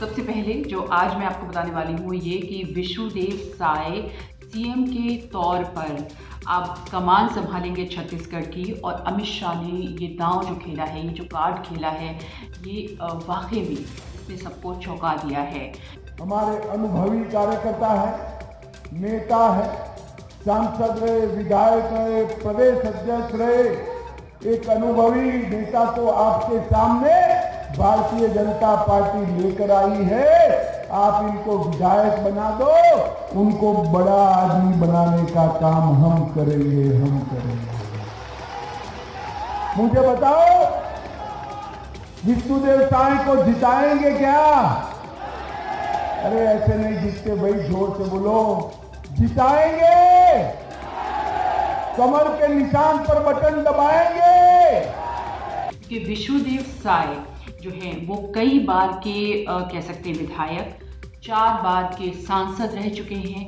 सबसे पहले जो आज मैं आपको बताने वाली हूँ ये कि विष्णुदेव साय सीएम के तौर पर अब कमान संभालेंगे छत्तीसगढ़ की। और अमित शाह ने ये दांव जो खेला है, ये जो कार्ड खेला है, ये वाकई में इसने सबको चौंका दिया है। हमारे अनुभवी कार्यकर्ता है, नेता है, सांसद रहे, विधायक रहे, प्रदेश अध्यक्ष रहे। एक अनुभवी नेता को आपके सामने भारतीय जनता पार्टी लेकर आई है। आप इनको विधायक बना दो, उनको बड़ा आदमी बनाने का काम हम करेंगे। मुझे बताओ, विष्णुदेव साय को जिताएंगे क्या? अरे ऐसे नहीं जीतते भाई, जोर से बोलो, जिताएंगे। कमर के निशान पर बटन दबाएंगे। कि विष्णुदेव साय जो है वो कई बार के कह सकते हैं विधायक, 4 बार के सांसद रह चुके हैं।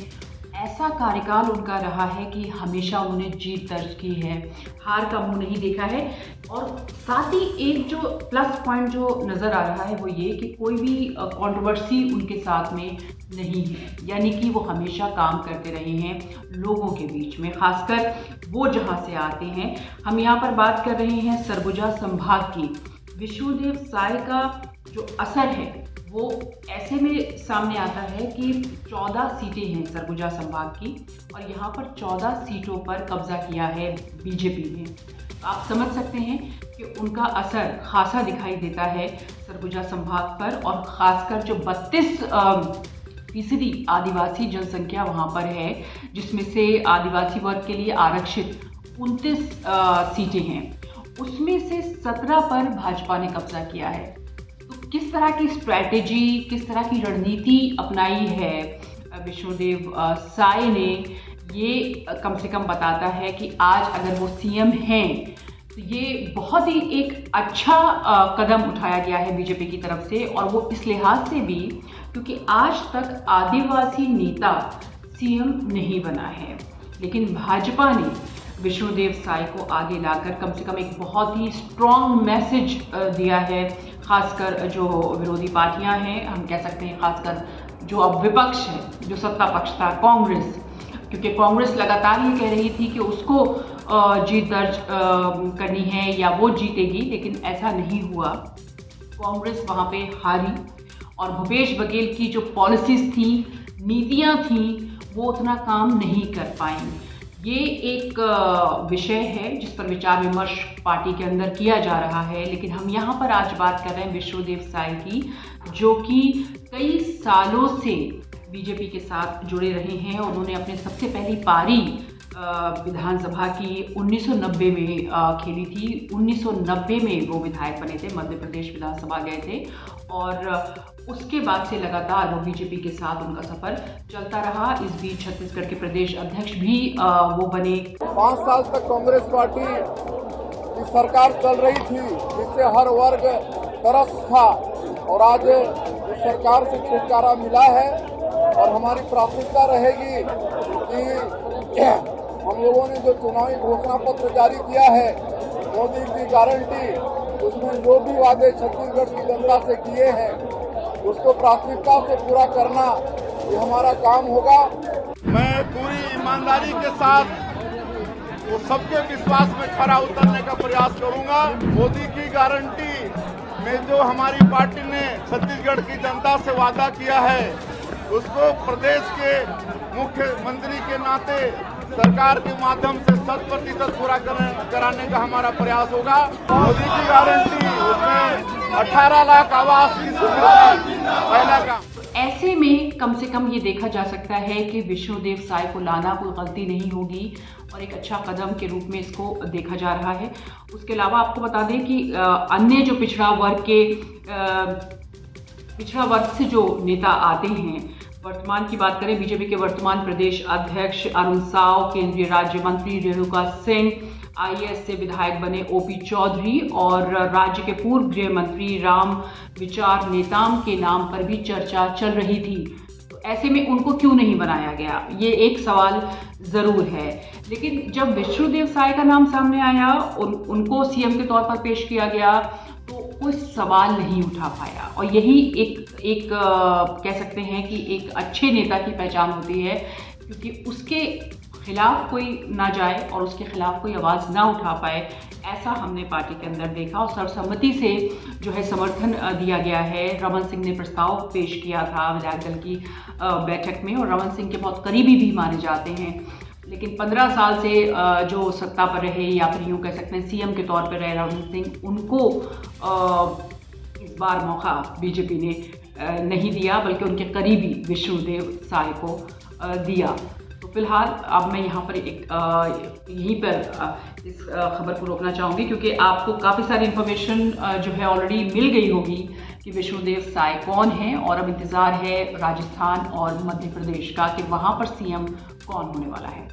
ऐसा कार्यकाल उनका रहा है कि हमेशा उन्होंने जीत दर्ज की है, हार का मुंह नहीं देखा है। और साथ ही एक जो प्लस पॉइंट जो नज़र आ रहा है वो ये कि कोई भी कंट्रोवर्सी उनके साथ में नहीं है, यानी कि वो हमेशा काम करते रहे हैं लोगों के बीच में, खासकर वो जहाँ से आते हैं। हम यहाँ पर बात कर रहे हैं सरगुजा संभाग की। विष्णुदेव साय का जो असर है वो ऐसे में सामने आता है कि 14 सीटें हैं सरगुजा संभाग की, और यहाँ पर 14 सीटों पर कब्जा किया है बीजेपी ने। आप समझ सकते हैं कि उनका असर खासा दिखाई देता है सरगुजा संभाग पर। और ख़ासकर जो 32% आदिवासी जनसंख्या वहाँ पर है, जिसमें से आदिवासी वर्ग के लिए आरक्षित 29 सीटें हैं, उसमें से 17 पर भाजपा ने कब्जा किया है। तो किस तरह की स्ट्रैटेजी, किस तरह की रणनीति अपनाई है विष्णुदेव साय ने, ये कम से कम बताता है कि आज अगर वो सीएम हैं तो ये बहुत ही एक अच्छा कदम उठाया गया है बीजेपी की तरफ से। और वो इस लिहाज से भी क्योंकि आज तक आदिवासी नेता सीएम नहीं बना है, लेकिन भाजपा ने विष्णुदेव साय को आगे लाकर कम से कम एक बहुत ही स्ट्रॉन्ग मैसेज दिया है। खासकर जो विरोधी पार्टियां हैं, हम कह सकते हैं खासकर जो अब विपक्ष है, जो सत्ता पक्ष था कांग्रेस, क्योंकि कांग्रेस लगातार ये कह रही थी कि उसको जीत दर्ज करनी है या वो जीतेगी, लेकिन ऐसा नहीं हुआ। कांग्रेस वहाँ पे हारी और भूपेश बघेल की जो पॉलिसीज थी, नीतियाँ थी, वो उतना काम नहीं कर पाई। ये एक विषय है जिस पर विचार विमर्श पार्टी के अंदर किया जा रहा है। लेकिन हम यहाँ पर आज बात कर रहे हैं विष्णुदेव साय की, जो कि कई सालों से बीजेपी के साथ जुड़े रहे हैं। उन्होंने अपने सबसे पहली पारी विधानसभा की 1990 में खेली थी। 1990 में वो विधायक बने थे, मध्य प्रदेश विधानसभा गए थे, और उसके बाद से लगातार वो बीजेपी के साथ उनका सफर चलता रहा। इस बीच छत्तीसगढ़ के प्रदेश अध्यक्ष भी वो बने। 5 साल तक कांग्रेस पार्टी की सरकार चल रही थी, जिससे हर वर्ग त्रस्त था, और आज इस सरकार से छुटकारा मिला है। और हमारी प्राथमिकता रहेगी कि हम लोगों ने जो चुनावी घोषणा पत्र जारी किया है, मोदी की गारंटी, उसमें जो भी वादे छत्तीसगढ़ की जनता से किए हैं उसको प्राथमिकता से पूरा करना, ये हमारा काम होगा। मैं पूरी ईमानदारी के साथ वो सबके विश्वास में खरा उतरने का प्रयास करूंगा। मोदी की गारंटी में जो हमारी पार्टी ने छत्तीसगढ़ की जनता से वादा किया है, उसको प्रदेश के मुख्यमंत्री के नाते सरकार के माध्यम से 100% पूरा कराने का हमारा प्रयास होगा। मोदी की गारंटी, उसमें 18 लाख आवास की सुविधा, पहला काम। ऐसे में कम से कम ये देखा जा सकता है कि विष्णुदेव साय को लाना कोई गलती नहीं होगी और एक अच्छा कदम के रूप में इसको देखा जा रहा है। उसके अलावा आपको बता दें कि अन्य जो पिछड़ा वर्ग से जो नेता आते हैं, वर्तमान की बात करें, बीजेपी के वर्तमान प्रदेश अध्यक्ष अरुण साव, केंद्रीय राज्य मंत्री रेणुका सिंह, आईएएस से विधायक बने ओपी चौधरी, और राज्य के पूर्व गृह मंत्री राम विचार नेताम के नाम पर भी चर्चा चल रही थी। तो ऐसे में उनको क्यों नहीं बनाया गया, ये एक सवाल ज़रूर है। लेकिन जब विष्णुदेव साय का नाम सामने आया, उनको सीएम के तौर पर पेश किया गया, तो कोई सवाल नहीं उठा पाया। और यही एक कह सकते हैं कि एक अच्छे नेता की पहचान होती है, क्योंकि उसके खिलाफ कोई ना जाए और उसके खिलाफ कोई आवाज़ ना उठा पाए। ऐसा हमने पार्टी के अंदर देखा और सर्वसम्मति से जो है समर्थन दिया गया है। रमन सिंह ने प्रस्ताव पेश किया था विधायक दल की बैठक में, और रमन सिंह के बहुत करीबी भी माने जाते हैं। लेकिन 15 साल से जो सत्ता पर रहे, या फिर यूँ कह सकते हैं सीएम के तौर पर रहे रमन सिंह, उनको इस बार मौका बीजेपी ने नहीं दिया, बल्कि उनके करीबी विष्णुदेव साय को दिया। तो फिलहाल अब मैं यहाँ पर यहीं पर इस खबर को रोकना चाहूँगी, क्योंकि आपको काफ़ी सारी इन्फॉर्मेशन जो है ऑलरेडी मिल गई होगी कि विष्णुदेव साय कौन है, और अब इंतज़ार है राजस्थान और मध्य प्रदेश का कि वहाँ पर सीएम कौन होने वाला है।